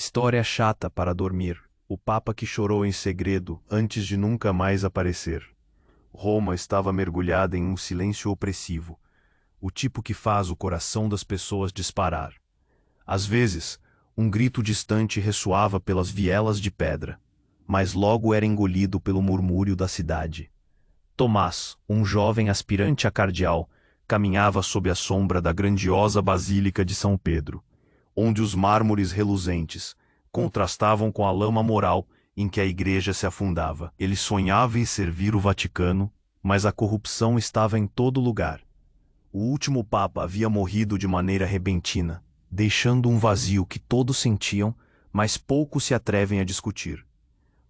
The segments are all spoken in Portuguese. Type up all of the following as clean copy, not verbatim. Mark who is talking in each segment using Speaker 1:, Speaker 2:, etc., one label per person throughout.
Speaker 1: História chata para dormir. O Papa que chorou em segredo antes de nunca mais aparecer. Roma estava mergulhada em um silêncio opressivo, o tipo que faz o coração das pessoas disparar. Às vezes, um grito distante ressoava pelas vielas de pedra, mas logo era engolido pelo murmúrio da cidade. Tomás, um jovem aspirante a cardeal, caminhava sob a sombra da grandiosa Basílica de São Pedro, onde os mármores reluzentes contrastavam com a lama moral em que a igreja se afundava. Ele sonhava em servir o Vaticano, mas a corrupção estava em todo lugar. O último Papa havia morrido de maneira repentina, deixando um vazio que todos sentiam, mas poucos se atrevem a discutir.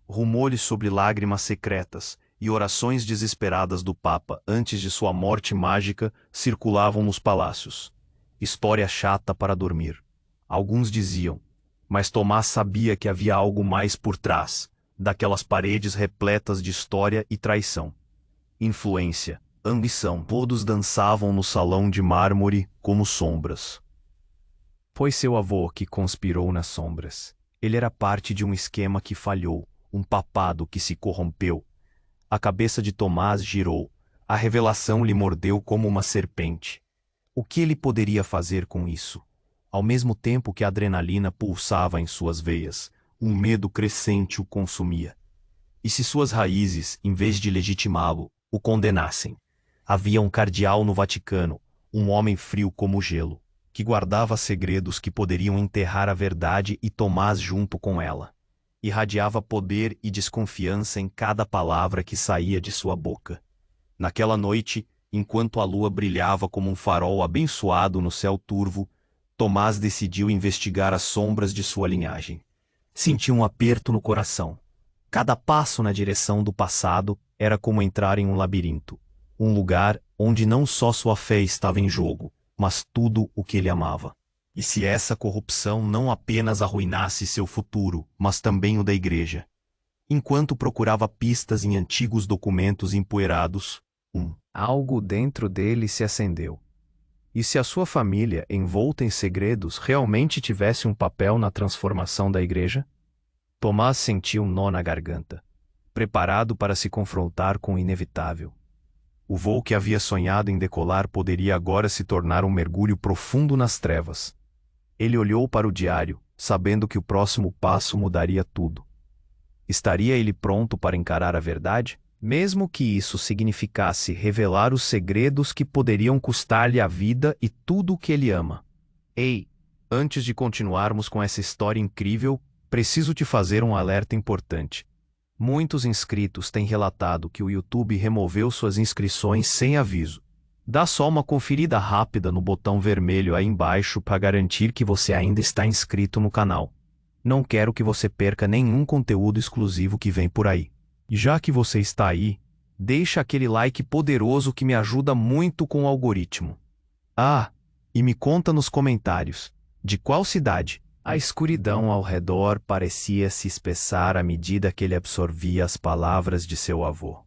Speaker 1: Rumores sobre lágrimas secretas e orações desesperadas do Papa antes de sua morte mágica circulavam nos palácios. História chata para dormir. Alguns diziam, mas Tomás sabia que havia algo mais por trás daquelas paredes repletas de história e traição. Influência, ambição, todos dançavam no salão de mármore como sombras. Foi seu avô que conspirou nas sombras. Ele era parte de um esquema que falhou, um papado que se corrompeu. A cabeça de Tomás girou, a revelação lhe mordeu como uma serpente. O que ele poderia fazer com isso? Ao mesmo tempo que a adrenalina pulsava em suas veias, um medo crescente o consumia. E se suas raízes, em vez de legitimá-lo, o condenassem? Havia um cardeal no Vaticano, um homem frio como gelo, que guardava segredos que poderiam enterrar a verdade e Tomás junto com ela. Irradiava poder e desconfiança em cada palavra que saía de sua boca. Naquela noite, enquanto a lua brilhava como um farol abençoado no céu turvo, Tomás decidiu investigar as sombras de sua linhagem. Sentiu um aperto no coração. Cada passo na direção do passado era como entrar em um labirinto, um lugar onde não só sua fé estava em jogo, mas tudo o que ele amava. E se essa corrupção não apenas arruinasse seu futuro, mas também o da igreja? Enquanto procurava pistas em antigos documentos empoeirados, algo dentro dele se acendeu. E se a sua família, envolta em segredos, realmente tivesse um papel na transformação da igreja? Tomás sentiu um nó na garganta, preparado para se confrontar com o inevitável. O voo que havia sonhado em decolar poderia agora se tornar um mergulho profundo nas trevas. Ele olhou para o diário, sabendo que o próximo passo mudaria tudo. Estaria ele pronto para encarar a verdade? Mesmo que isso significasse revelar os segredos que poderiam custar-lhe a vida e tudo o que ele ama. Ei, antes de continuarmos com essa história incrível, preciso te fazer um alerta importante. Muitos inscritos têm relatado que o YouTube removeu suas inscrições sem aviso. Dá só uma conferida rápida no botão vermelho aí embaixo para garantir que você ainda está inscrito no canal. Não quero que você perca nenhum conteúdo exclusivo que vem por aí. E já que você está aí, deixa aquele like poderoso que me ajuda muito com o algoritmo. Ah, e me conta nos comentários, de qual cidade? A escuridão ao redor parecia se espessar à medida que ele absorvia as palavras de seu avô.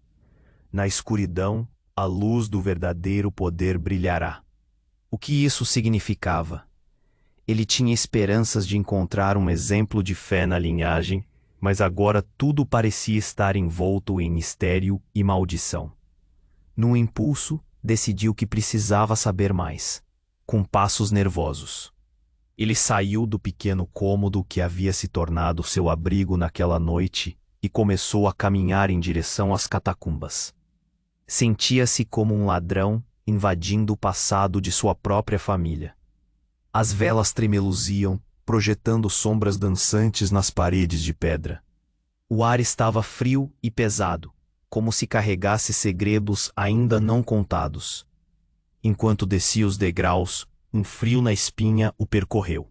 Speaker 1: Na escuridão, a luz do verdadeiro poder brilhará. O que isso significava? Ele tinha esperanças de encontrar um exemplo de fé na linhagem, mas agora tudo parecia estar envolto em mistério e maldição. Num impulso, decidiu que precisava saber mais, com passos nervosos. Ele saiu do pequeno cômodo que havia se tornado seu abrigo naquela noite e começou a caminhar em direção às catacumbas. Sentia-se como um ladrão invadindo o passado de sua própria família. As velas tremeluziam, projetando sombras dançantes nas paredes de pedra. O ar estava frio e pesado, como se carregasse segredos ainda não contados. Enquanto descia os degraus, um frio na espinha o percorreu.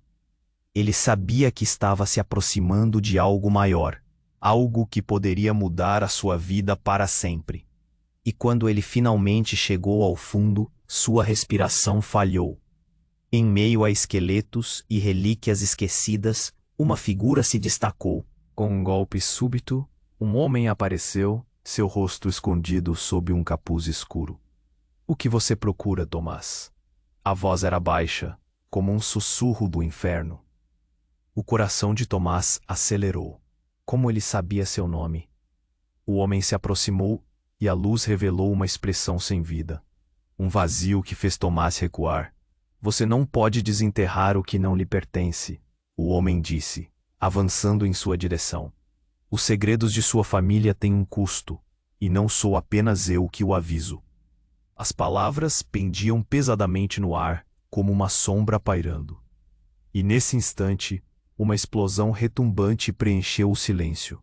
Speaker 1: Ele sabia que estava se aproximando de algo maior, algo que poderia mudar a sua vida para sempre. E quando ele finalmente chegou ao fundo, sua respiração falhou. Em meio a esqueletos e relíquias esquecidas, uma figura se destacou. Com um golpe súbito, um homem apareceu, seu rosto escondido sob um capuz escuro. O que você procura, Tomás? A voz era baixa, como um sussurro do inferno. O coração de Tomás acelerou. Como ele sabia seu nome? O homem se aproximou e a luz revelou uma expressão sem vida. Um vazio que fez Tomás recuar. Você não pode desenterrar o que não lhe pertence, o homem disse, avançando em sua direção. Os segredos de sua família têm um custo, e não sou apenas eu que o aviso. As palavras pendiam pesadamente no ar, como uma sombra pairando. E nesse instante, uma explosão retumbante preencheu o silêncio.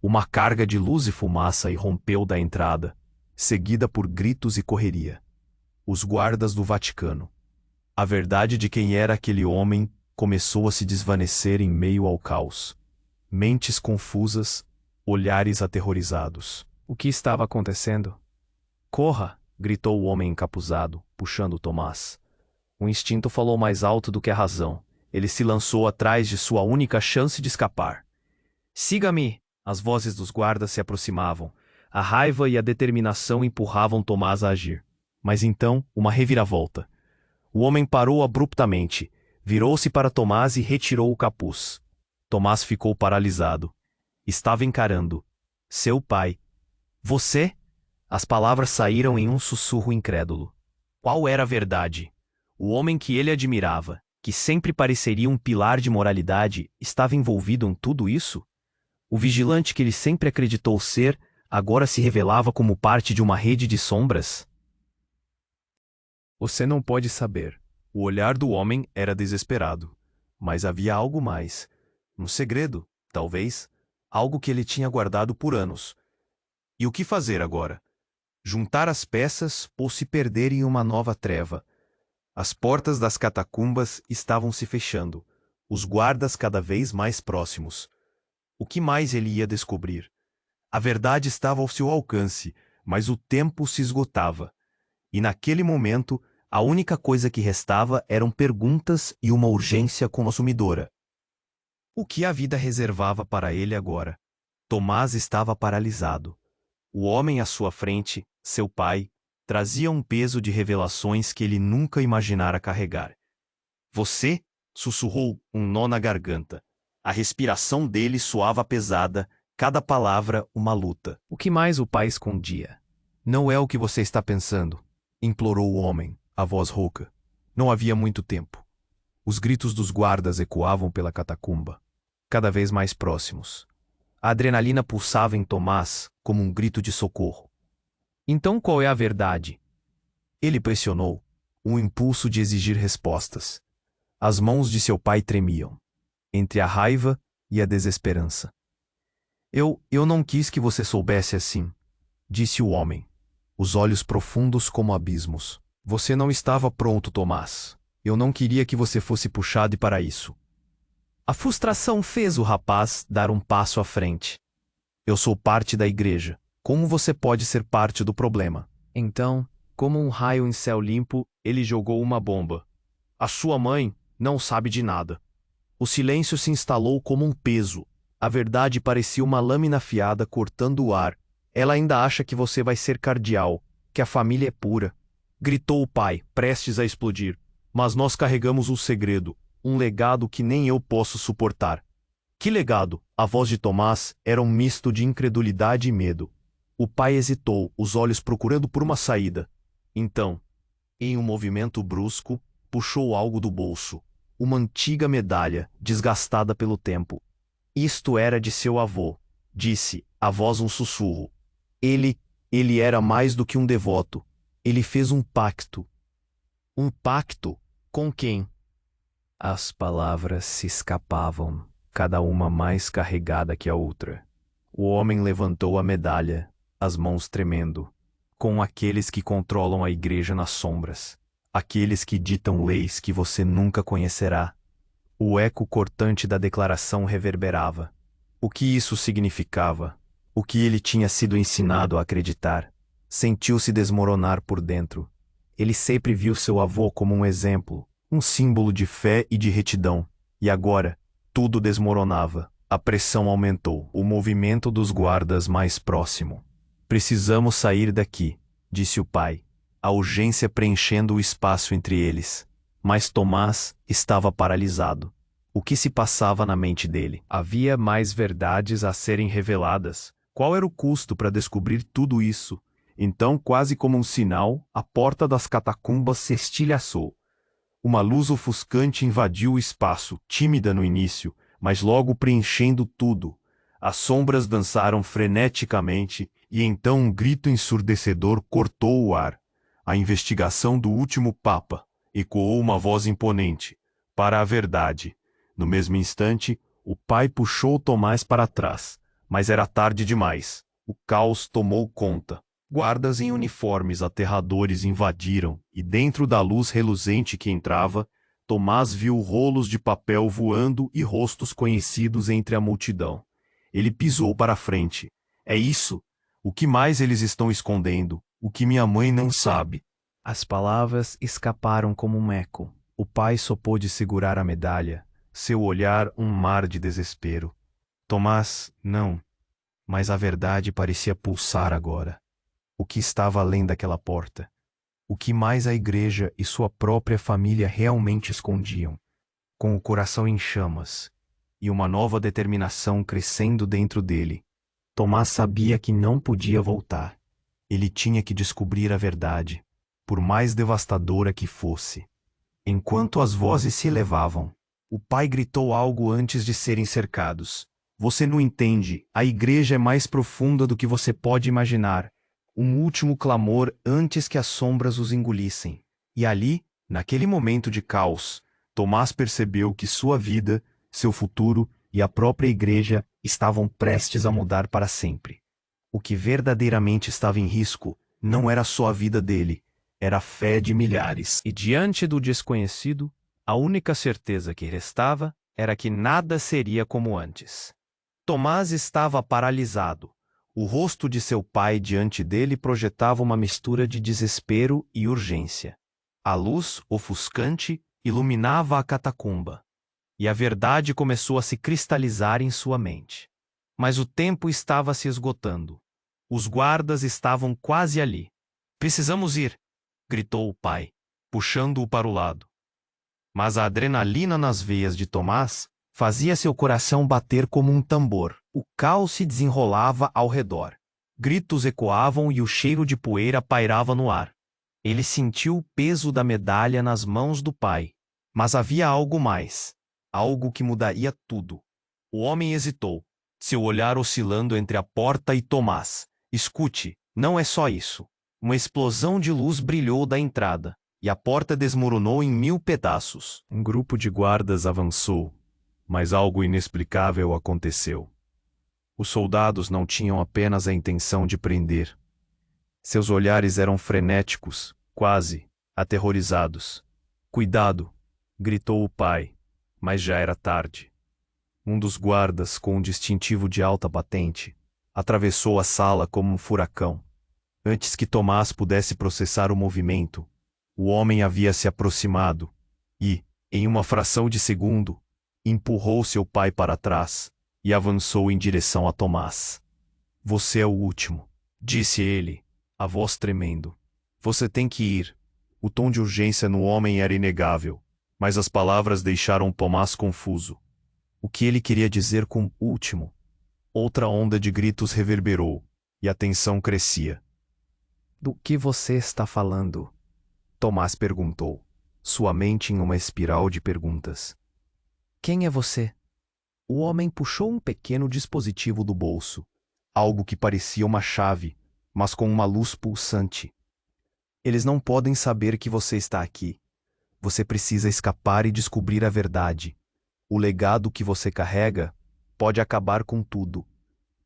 Speaker 1: Uma carga de luz e fumaça irrompeu da entrada, seguida por gritos e correria. Os guardas do Vaticano. A verdade de quem era aquele homem começou a se desvanecer em meio ao caos. Mentes confusas, olhares aterrorizados. O que estava acontecendo? Corra! Gritou o homem encapuzado, puxando Tomás. O instinto falou mais alto do que a razão. Ele se lançou atrás de sua única chance de escapar. Siga-me! As vozes dos guardas se aproximavam. A raiva e a determinação empurravam Tomás a agir. Mas então, uma reviravolta. O homem parou abruptamente, virou-se para Tomás e retirou o capuz. Tomás ficou paralisado. Estava encarando seu pai. Você? As palavras saíram em um sussurro incrédulo. Qual era a verdade? O homem que ele admirava, que sempre pareceria um pilar de moralidade, estava envolvido em tudo isso? O vigilante que ele sempre acreditou ser, agora se revelava como parte de uma rede de sombras? Você não pode saber. O olhar do homem era desesperado. Mas havia algo mais. Um segredo, talvez. Algo que ele tinha guardado por anos. E o que fazer agora? Juntar as peças ou se perder em uma nova treva? As portas das catacumbas estavam se fechando, os guardas cada vez mais próximos. O que mais ele ia descobrir? A verdade estava ao seu alcance, mas o tempo se esgotava. E naquele momento, a única coisa que restava eram perguntas e uma urgência consumidora. O que a vida reservava para ele agora? Tomás estava paralisado. O homem à sua frente, seu pai, trazia um peso de revelações que ele nunca imaginara carregar. Você? Sussurrou, um nó na garganta. A respiração dele soava pesada, cada palavra uma luta. O que mais o pai escondia? Não é o que você está pensando, implorou o homem, a voz rouca. Não havia muito tempo. Os gritos dos guardas ecoavam pela catacumba, cada vez mais próximos. A adrenalina pulsava em Tomás como um grito de socorro. Então qual é a verdade? Ele pressionou, um impulso de exigir respostas. As mãos de seu pai tremiam, entre a raiva e a desesperança. Eu não quis que você soubesse assim, disse o homem, os olhos profundos como abismos. Você não estava pronto, Tomás. Eu não queria que você fosse puxado para isso. A frustração fez o rapaz dar um passo à frente. Eu sou parte da igreja. Como você pode ser parte do problema? Então, como um raio em céu limpo, ele jogou uma bomba. A sua mãe não sabe de nada. O silêncio se instalou como um peso. A verdade parecia uma lâmina afiada cortando o ar. Ela ainda acha que você vai ser cardeal, que a família é pura. Gritou o pai, prestes a explodir. Mas nós carregamos um segredo, um legado que nem eu posso suportar. Que legado? A voz de Tomás era um misto de incredulidade e medo. O pai hesitou, os olhos procurando por uma saída. Então, em um movimento brusco, puxou algo do bolso. Uma antiga medalha, desgastada pelo tempo. Isto era de seu avô, disse, a voz um sussurro. Ele era mais do que um devoto. Ele fez um pacto. Um pacto? Com quem? As palavras se escapavam, cada uma mais carregada que a outra. O homem levantou a medalha, as mãos tremendo, com aqueles que controlam a igreja nas sombras, aqueles que ditam leis que você nunca conhecerá. O eco cortante da declaração reverberava. O que isso significava? O que ele tinha sido ensinado a acreditar? Sentiu-se desmoronar por dentro. Ele sempre viu seu avô como um exemplo, um símbolo de fé e de retidão. E agora, tudo desmoronava. A pressão aumentou, o movimento dos guardas mais próximo. Precisamos sair daqui, disse o pai, a urgência preenchendo o espaço entre eles. Mas Tomás estava paralisado. O que se passava na mente dele? Havia mais verdades a serem reveladas. Qual era o custo para descobrir tudo isso? Então, quase como um sinal, a porta das catacumbas se estilhaçou. Uma luz ofuscante invadiu o espaço, tímida no início, mas logo preenchendo tudo. As sombras dançaram freneticamente, e então um grito ensurdecedor cortou o ar. A investigação do último Papa, ecoou uma voz imponente. Para a verdade. No mesmo instante, o pai puxou Tomás para trás, mas era tarde demais. O caos tomou conta. Guardas em uniformes aterradores invadiram, e dentro da luz reluzente que entrava, Tomás viu rolos de papel voando e rostos conhecidos entre a multidão. Ele pisou para a frente. É isso. O que mais eles estão escondendo? O que minha mãe não sabe? As palavras escaparam como um eco. O pai só pôde segurar a medalha. Seu olhar um mar de desespero. Tomás, não. Mas a verdade parecia pulsar agora. O que estava além daquela porta? O que mais a igreja e sua própria família realmente escondiam? Com o coração em chamas e uma nova determinação crescendo dentro dele, Tomás sabia que não podia voltar. Ele tinha que descobrir a verdade, por mais devastadora que fosse. Enquanto as vozes se elevavam, o pai gritou algo antes de serem cercados. Você não entende, a igreja é mais profunda do que você pode imaginar. Um último clamor antes que as sombras os engolissem. E ali, naquele momento de caos, Tomás percebeu que sua vida, seu futuro e a própria igreja estavam prestes a mudar para sempre. O que verdadeiramente estava em risco não era só a vida dele, era a fé de milhares. E diante do desconhecido, a única certeza que restava era que nada seria como antes. Tomás estava paralisado. O rosto de seu pai diante dele projetava uma mistura de desespero e urgência. A luz, ofuscante, iluminava a catacumba. E a verdade começou a se cristalizar em sua mente. Mas o tempo estava se esgotando. Os guardas estavam quase ali. Precisamos ir, gritou o pai, puxando-o para o lado. Mas a adrenalina nas veias de Tomás fazia seu coração bater como um tambor. O caos se desenrolava ao redor. Gritos ecoavam e o cheiro de poeira pairava no ar. Ele sentiu o peso da medalha nas mãos do pai. Mas havia algo mais. Algo que mudaria tudo. O homem hesitou, seu olhar oscilando entre a porta e Tomás. Escute, não é só isso. Uma explosão de luz brilhou da entrada, e a porta desmoronou em 1000 pedaços. Um grupo de guardas avançou, mas algo inexplicável aconteceu. Os soldados não tinham apenas a intenção de prender. Seus olhares eram frenéticos, quase aterrorizados. Cuidado! Gritou o pai, mas já era tarde. Um dos guardas, com um distintivo de alta patente, atravessou a sala como um furacão. Antes que Tomás pudesse processar o movimento, o homem havia se aproximado e, em uma fração de segundo, empurrou seu pai para trás e avançou em direção a Tomás. Você é o último, disse ele, a voz tremendo. Você tem que ir. O tom de urgência no homem era inegável, mas as palavras deixaram Tomás confuso. O que ele queria dizer com último? Outra onda de gritos reverberou, e a tensão crescia. Do que você está falando? Tomás perguntou, sua mente em uma espiral de perguntas. Quem é você? O homem puxou um pequeno dispositivo do bolso, algo que parecia uma chave, mas com uma luz pulsante. Eles não podem saber que você está aqui. Você precisa escapar e descobrir a verdade. O legado que você carrega pode acabar com tudo.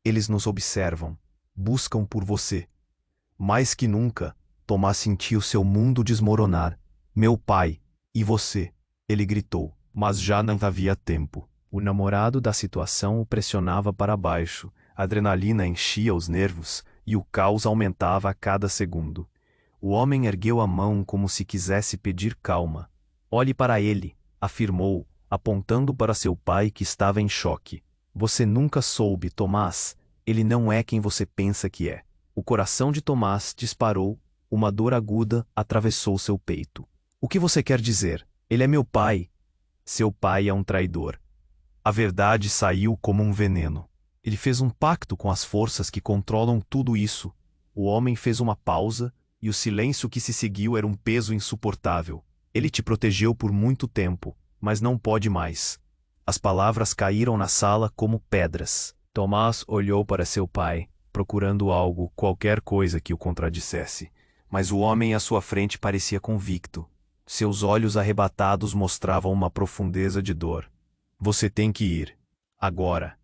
Speaker 1: Eles nos observam, buscam por você. Mais que nunca, Tomás sentiu seu mundo desmoronar. Meu pai, e você? Ele gritou, mas já não havia tempo. O namorado da situação o pressionava para baixo, a adrenalina enchia os nervos e o caos aumentava a cada segundo. O homem ergueu a mão como se quisesse pedir calma. Olhe para ele, afirmou, apontando para seu pai que estava em choque. Você nunca soube, Tomás. Ele não é quem você pensa que é. O coração de Tomás disparou, uma dor aguda atravessou seu peito. O que você quer dizer? Ele é meu pai. Seu pai é um traidor. A verdade saiu como um veneno. Ele fez um pacto com as forças que controlam tudo isso. O homem fez uma pausa, e o silêncio que se seguiu era um peso insuportável. Ele te protegeu por muito tempo, mas não pode mais. As palavras caíram na sala como pedras. Tomás olhou para seu pai, procurando algo, qualquer coisa que o contradissesse. Mas o homem à sua frente parecia convicto. Seus olhos arrebatados mostravam uma profundeza de dor. Você tem que ir. Agora.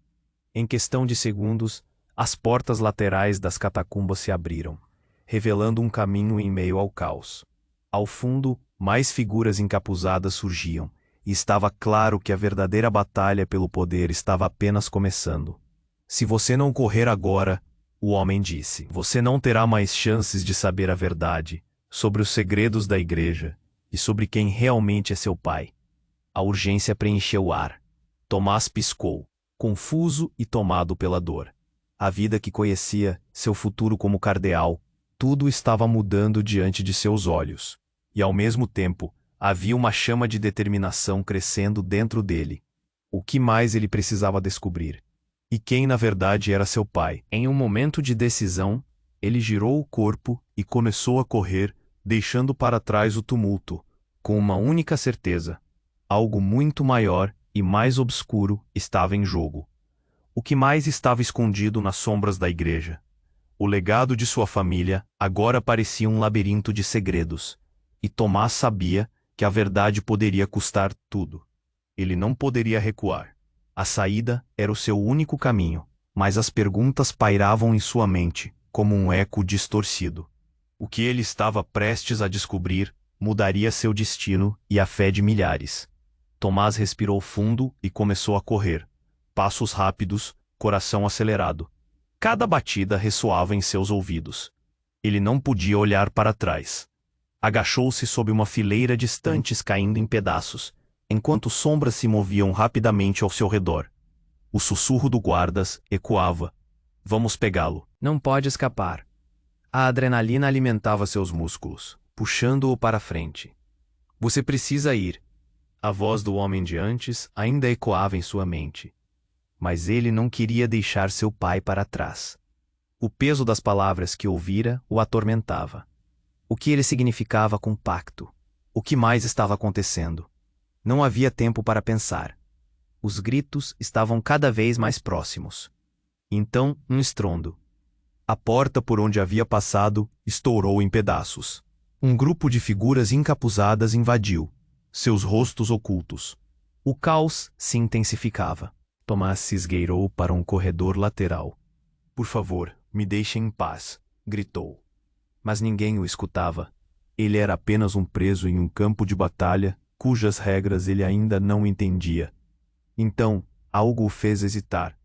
Speaker 1: Em questão de segundos, as portas laterais das catacumbas se abriram, revelando um caminho em meio ao caos. Ao fundo, mais figuras encapuzadas surgiam, e estava claro que a verdadeira batalha pelo poder estava apenas começando. Se você não correr agora, o homem disse, você não terá mais chances de saber a verdade sobre os segredos da igreja e sobre quem realmente é seu pai. A urgência preencheu o ar. Tomás piscou, confuso e tomado pela dor. A vida que conhecia, seu futuro como cardeal, tudo estava mudando diante de seus olhos. E ao mesmo tempo, havia uma chama de determinação crescendo dentro dele. O que mais ele precisava descobrir? E quem na verdade era seu pai? Em um momento de decisão, ele girou o corpo e começou a correr, deixando para trás o tumulto, com uma única certeza: algo muito maior e mais obscuro estava em jogo. O que mais estava escondido nas sombras da igreja? O legado de sua família agora parecia um labirinto de segredos, e Tomás sabia que a verdade poderia custar tudo. Ele não poderia recuar. A saída era o seu único caminho, mas as perguntas pairavam em sua mente, como um eco distorcido. O que ele estava prestes a descobrir mudaria seu destino e a fé de milhares. Tomás respirou fundo e começou a correr. Passos rápidos, coração acelerado. Cada batida ressoava em seus ouvidos. Ele não podia olhar para trás. Agachou-se sob uma fileira de estantes caindo em pedaços, enquanto sombras se moviam rapidamente ao seu redor. O sussurro do guardas ecoava. Vamos pegá-lo. Não pode escapar. A adrenalina alimentava seus músculos, puxando-o para frente. Você precisa ir. A voz do homem de antes ainda ecoava em sua mente. Mas ele não queria deixar seu pai para trás. O peso das palavras que ouvira o atormentava. O que ele significava com pacto? O que mais estava acontecendo? Não havia tempo para pensar. Os gritos estavam cada vez mais próximos. Então, um estrondo. A porta por onde havia passado estourou em pedaços. Um grupo de figuras encapuzadas invadiu, seus rostos ocultos. O caos se intensificava. Tomás se esgueirou para um corredor lateral. Por favor, me deixem em paz, gritou. Mas ninguém o escutava. Ele era apenas um preso em um campo de batalha, cujas regras ele ainda não entendia. Então, algo o fez hesitar.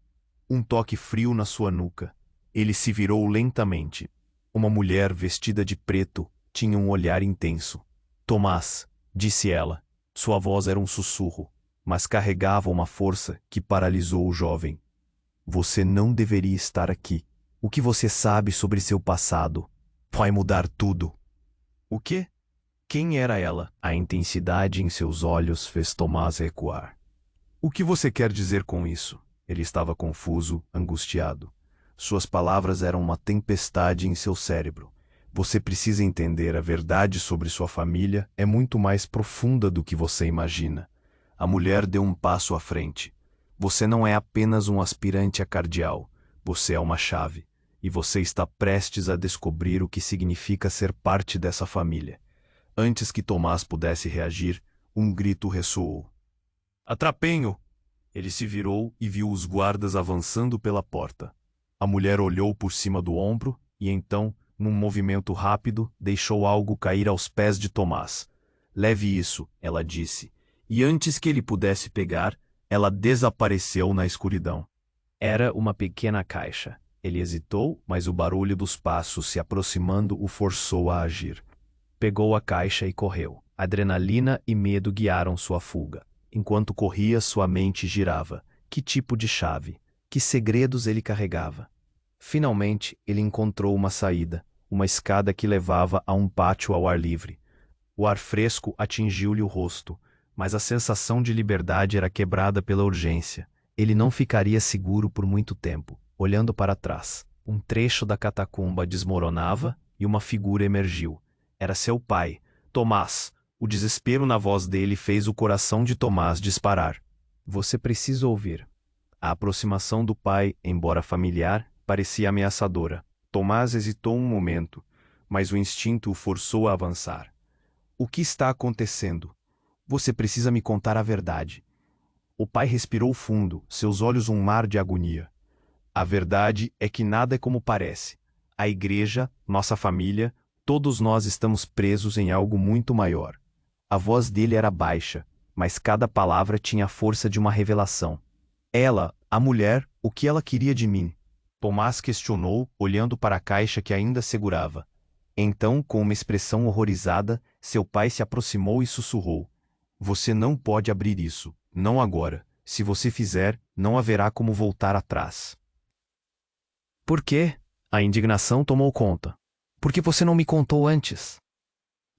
Speaker 1: Um toque frio na sua nuca. Ele se virou lentamente. Uma mulher vestida de preto tinha um olhar intenso. Tomás, disse ela. Sua voz era um sussurro, mas carregava uma força que paralisou o jovem. Você não deveria estar aqui. O que você sabe sobre seu passado vai mudar tudo. O quê? Quem era ela? A intensidade em seus olhos fez Tomás recuar. O que você quer dizer com isso? Ele estava confuso, angustiado. Suas palavras eram uma tempestade em seu cérebro. Você precisa entender, a verdade sobre sua família é muito mais profunda do que você imagina. A mulher deu um passo à frente. Você não é apenas um aspirante a cardeal. Você é uma chave. E você está prestes a descobrir o que significa ser parte dessa família. Antes que Tomás pudesse reagir, um grito ressoou. Atrapem-o! Ele se virou e viu os guardas avançando pela porta. A mulher olhou por cima do ombro e então, num movimento rápido, deixou algo cair aos pés de Tomás. Leve isso, ela disse, e antes que ele pudesse pegar, ela desapareceu na escuridão. Era uma pequena caixa. Ele hesitou, mas o barulho dos passos se aproximando o forçou a agir. Pegou a caixa e correu. Adrenalina e medo guiaram sua fuga. Enquanto corria, sua mente girava. Que tipo de chave? Que segredos ele carregava? Finalmente, ele encontrou uma saída, uma escada que levava a um pátio ao ar livre. O ar fresco atingiu-lhe o rosto, Mas a sensação de liberdade era quebrada pela urgência. Ele não ficaria seguro por muito tempo. Olhando para trás, um trecho da catacumba desmoronava e uma figura emergiu. Era seu pai, Tomás. O desespero na voz dele fez o coração de Tomás disparar. Você precisa ouvir. A aproximação do pai, embora familiar, parecia ameaçadora. Tomás hesitou um momento, mas o instinto o forçou a avançar. O que está acontecendo? Você precisa me contar a verdade. O pai respirou fundo, seus olhos um mar de agonia. A verdade é que nada é como parece. A igreja, nossa família, todos nós estamos presos em algo muito maior. A voz dele era baixa, mas cada palavra tinha a força de uma revelação. Ela, a mulher, o que ela queria de mim? Tomás questionou, olhando para a caixa que ainda segurava. Então, com uma expressão horrorizada, seu pai se aproximou e sussurrou. Você não pode abrir isso, não agora. Se você fizer, não haverá como voltar atrás. Por quê? A indignação tomou conta. Por que você não me contou antes?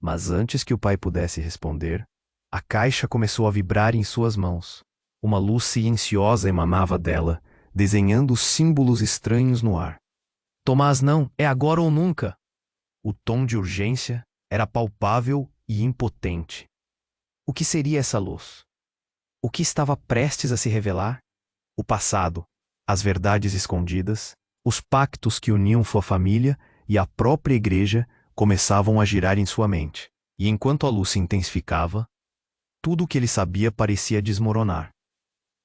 Speaker 1: Mas antes que o pai pudesse responder, a caixa começou a vibrar em suas mãos. Uma luz silenciosa emanava dela, desenhando símbolos estranhos no ar. Tomás, não, é agora ou nunca. O tom de urgência era palpável e impotente. O que seria essa luz? O que estava prestes a se revelar? O passado, as verdades escondidas, os pactos que uniam sua família e a própria igreja começavam a girar em sua mente. E enquanto a luz se intensificava, tudo o que ele sabia parecia desmoronar.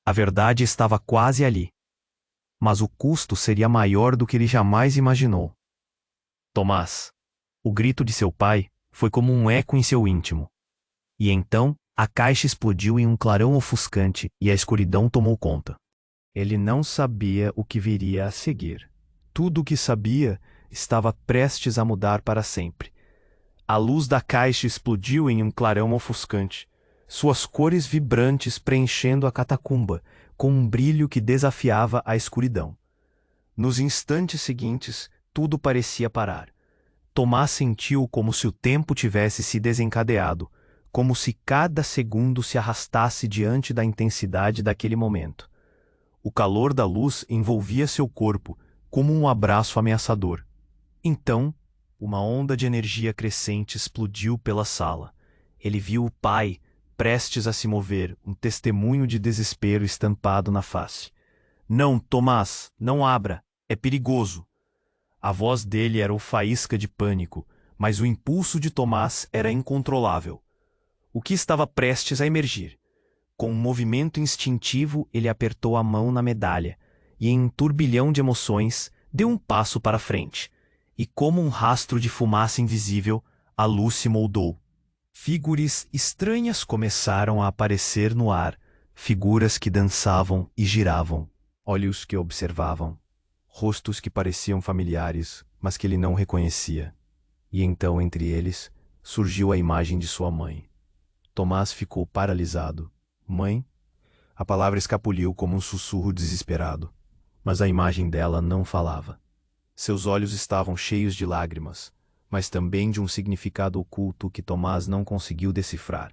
Speaker 1: A verdade estava quase ali. Mas o custo seria maior do que ele jamais imaginou. Tomás. O grito de seu pai foi como um eco em seu íntimo. E então, a caixa explodiu em um clarão ofuscante e a escuridão tomou conta. Ele não sabia o que viria a seguir. Tudo o que sabia estava prestes a mudar para sempre. A luz da caixa explodiu em um clarão ofuscante, suas cores vibrantes preenchendo a catacumba, com um brilho que desafiava a escuridão. Nos instantes seguintes, tudo parecia parar. Tomás sentiu como se o tempo tivesse se desencadeado, como se cada segundo se arrastasse diante da intensidade daquele momento. O calor da luz envolvia seu corpo, como um abraço ameaçador. Então, uma onda de energia crescente explodiu pela sala. Ele viu o pai, prestes a se mover, um testemunho de desespero estampado na face. Não, Tomás, não abra, é perigoso. A voz dele era o faísca de pânico, mas o impulso de Tomás era incontrolável. O que estava prestes a emergir? Com um movimento instintivo, ele apertou a mão na medalha e, em um turbilhão de emoções, deu um passo para frente. E como um rastro de fumaça invisível, a luz se moldou. Figuras estranhas começaram a aparecer no ar, figuras que dançavam e giravam, olhos que observavam, rostos que pareciam familiares, mas que ele não reconhecia. E então, entre eles, surgiu a imagem de sua mãe. Tomás ficou paralisado. Mãe? A palavra escapuliu como um sussurro desesperado, mas a imagem dela não falava. Seus olhos estavam cheios de lágrimas, mas também de um significado oculto que Tomás não conseguiu decifrar.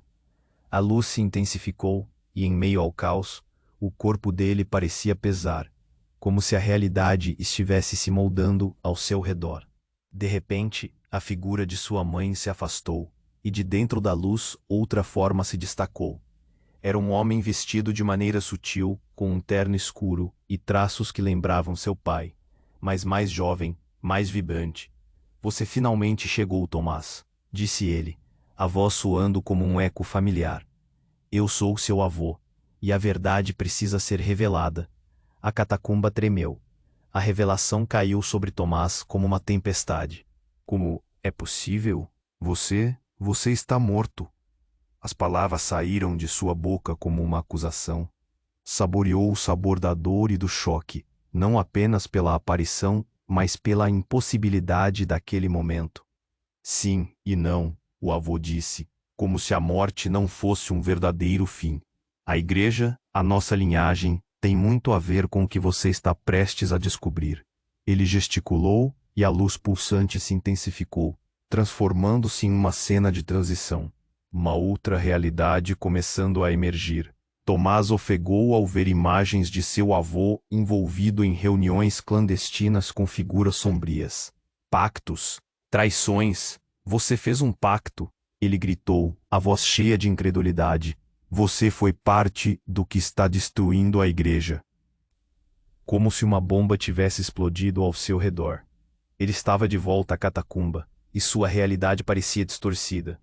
Speaker 1: A luz se intensificou e, em meio ao caos, o corpo dele parecia pesar, como se a realidade estivesse se moldando ao seu redor. De repente, a figura de sua mãe se afastou, e de dentro da luz outra forma se destacou. Era um homem vestido de maneira sutil, com um terno escuro e traços que lembravam seu pai, mas mais jovem, mais vibrante. Você finalmente chegou, Tomás, disse ele, a voz soando como um eco familiar. Eu sou seu avô, e a verdade precisa ser revelada. A catacumba tremeu. A revelação caiu sobre Tomás como uma tempestade. Como é possível? Você está morto. As palavras saíram de sua boca como uma acusação. Saboreou o sabor da dor e do choque, não apenas pela aparição, mas pela impossibilidade daquele momento. Sim e não, o avô disse, como se a morte não fosse um verdadeiro fim. A igreja, a nossa linhagem, tem muito a ver com o que você está prestes a descobrir. Ele gesticulou e a luz pulsante se intensificou, transformando-se em uma cena de transição. Uma outra realidade começando a emergir. Tomás ofegou ao ver imagens de seu avô envolvido em reuniões clandestinas com figuras sombrias. Pactos, traições. Você fez um pacto, ele gritou, a voz cheia de incredulidade. Você foi parte do que está destruindo a igreja. Como se uma bomba tivesse explodido ao seu redor. Ele estava de volta à catacumba, e sua realidade parecia distorcida.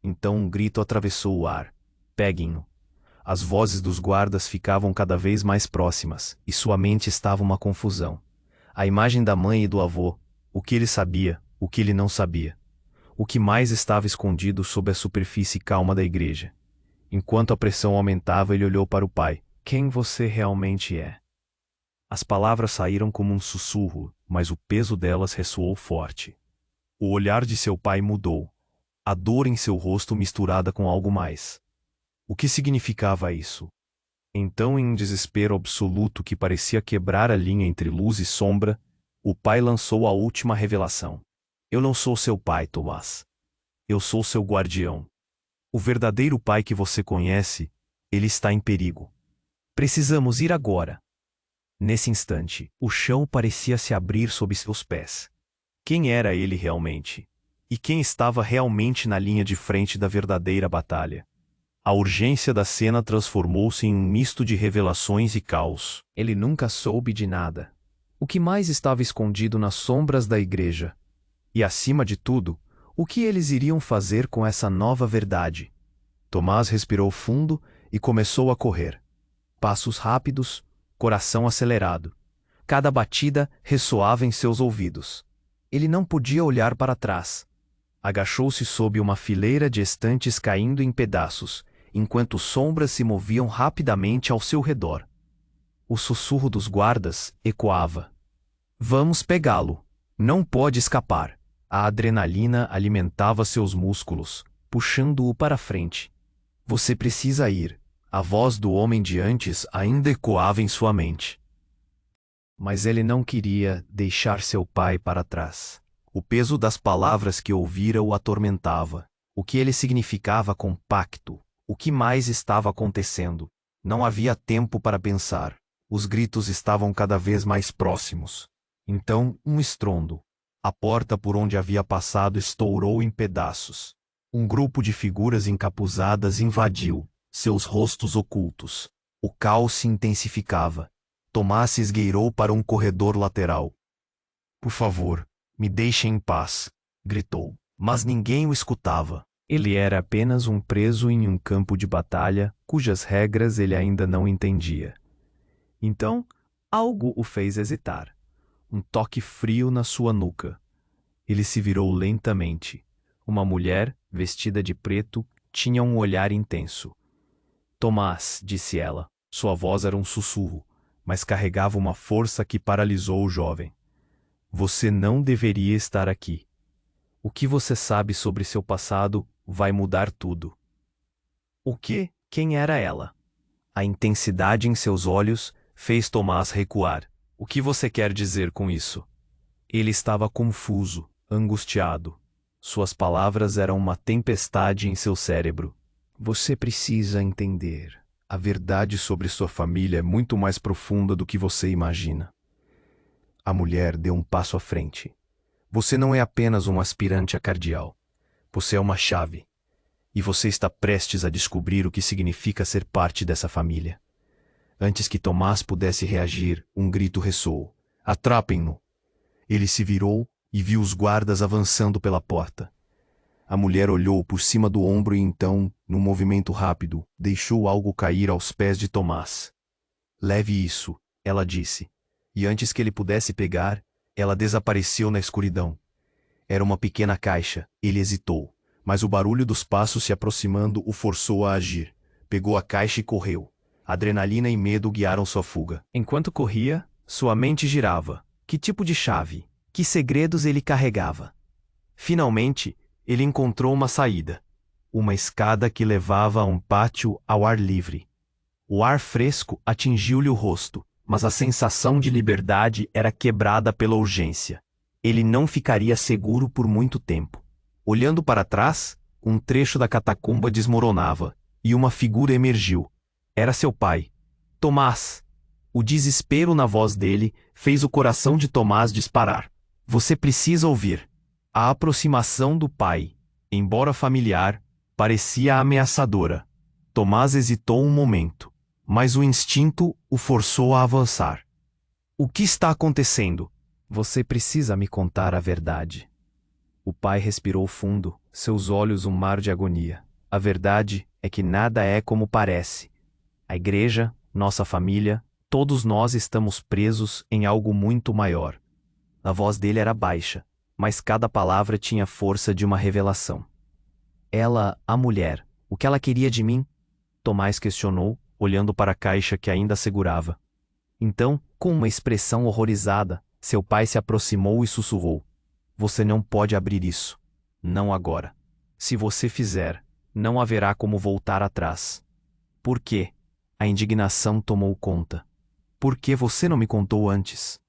Speaker 1: Então um grito atravessou o ar. Peguem-no. As vozes dos guardas ficavam cada vez mais próximas, e sua mente estava uma confusão. A imagem da mãe e do avô, o que ele sabia, o que ele não sabia. O que mais estava escondido sob a superfície calma da igreja. Enquanto a pressão aumentava, ele olhou para o pai. Quem você realmente é? As palavras saíram como um sussurro, mas o peso delas ressoou forte. O olhar de seu pai mudou. A dor em seu rosto misturada com algo mais. O que significava isso? Então, em um desespero absoluto que parecia quebrar a linha entre luz e sombra, o pai lançou a última revelação. Eu não sou seu pai, Tomás. Eu sou seu guardião. O verdadeiro pai que você conhece, ele está em perigo. Precisamos ir agora. Nesse instante, o chão parecia se abrir sob seus pés. Quem era ele realmente? E quem estava realmente na linha de frente da verdadeira batalha? A urgência da cena transformou-se em um misto de revelações e caos. Ele nunca soube de nada. O que mais estava escondido nas sombras da igreja? E, acima de tudo, o que eles iriam fazer com essa nova verdade? Tomás respirou fundo e começou a correr. Passos rápidos, coração acelerado. Cada batida ressoava em seus ouvidos. Ele não podia olhar para trás. Agachou-se sob uma fileira de estantes caindo em pedaços, enquanto sombras se moviam rapidamente ao seu redor. O sussurro dos guardas ecoava. Vamos pegá-lo. Não pode escapar. A adrenalina alimentava seus músculos, puxando-o para frente. Você precisa ir. A voz do homem de antes ainda ecoava em sua mente. Mas ele não queria deixar seu pai para trás. O peso das palavras que ouvira o atormentava. O que ele significava com pacto? O que mais estava acontecendo? Não havia tempo para pensar. Os gritos estavam cada vez mais próximos. Então, um estrondo. A porta por onde havia passado estourou em pedaços. Um grupo de figuras encapuzadas invadiu, seus rostos ocultos. O caos se intensificava. Tomás se esgueirou para um corredor lateral. Por favor, me deixem em paz, gritou. Mas ninguém o escutava. Ele era apenas um preso em um campo de batalha, cujas regras ele ainda não entendia. Então, algo o fez hesitar. Um toque frio na sua nuca. Ele se virou lentamente. Uma mulher, vestida de preto, tinha um olhar intenso. Tomás, disse ela. Sua voz era um sussurro, mas carregava uma força que paralisou o jovem. Você não deveria estar aqui. O que você sabe sobre seu passado vai mudar tudo. O quê? Quem era ela? A intensidade em seus olhos fez Tomás recuar. O que você quer dizer com isso? Ele estava confuso, angustiado. Suas palavras eram uma tempestade em seu cérebro. Você precisa entender. A verdade sobre sua família é muito mais profunda do que você imagina. A mulher deu um passo à frente. Você não é apenas um aspirante a cardeal. Você é uma chave. E você está prestes a descobrir o que significa ser parte dessa família. Antes que Tomás pudesse reagir, um grito ressoou. Atrapem-no! Ele se virou e viu os guardas avançando pela porta. A mulher olhou por cima do ombro e então, num movimento rápido, deixou algo cair aos pés de Tomás. Leve isso, ela disse. E antes que ele pudesse pegar, ela desapareceu na escuridão. Era uma pequena caixa. Ele hesitou, mas o barulho dos passos se aproximando o forçou a agir. Pegou a caixa e correu. Adrenalina e medo guiaram sua fuga. Enquanto corria, sua mente girava. Que tipo de chave? Que segredos ele carregava? Finalmente, ele encontrou uma saída. Uma escada que levava a um pátio ao ar livre. O ar fresco atingiu-lhe o rosto, mas a sensação de liberdade era quebrada pela urgência. Ele não ficaria seguro por muito tempo. Olhando para trás, um trecho da catacumba desmoronava, e uma figura emergiu. Era seu pai, Tomás. O desespero na voz dele fez o coração de Tomás disparar. Você precisa ouvir. A aproximação do pai, embora familiar, parecia ameaçadora. Tomás hesitou um momento, mas o instinto o forçou a avançar. O que está acontecendo? Você precisa me contar a verdade. O pai respirou fundo, seus olhos um mar de agonia. A verdade é que nada é como parece. A igreja, nossa família, todos nós estamos presos em algo muito maior. A voz dele era baixa, mas cada palavra tinha força de uma revelação. Ela, a mulher, o que ela queria de mim? Tomás questionou, olhando para a caixa que ainda segurava. Então, com uma expressão horrorizada, seu pai se aproximou e sussurrou. Você não pode abrir isso. Não agora. Se você fizer, não haverá como voltar atrás. Por quê? A indignação tomou conta. Por que você não me contou antes?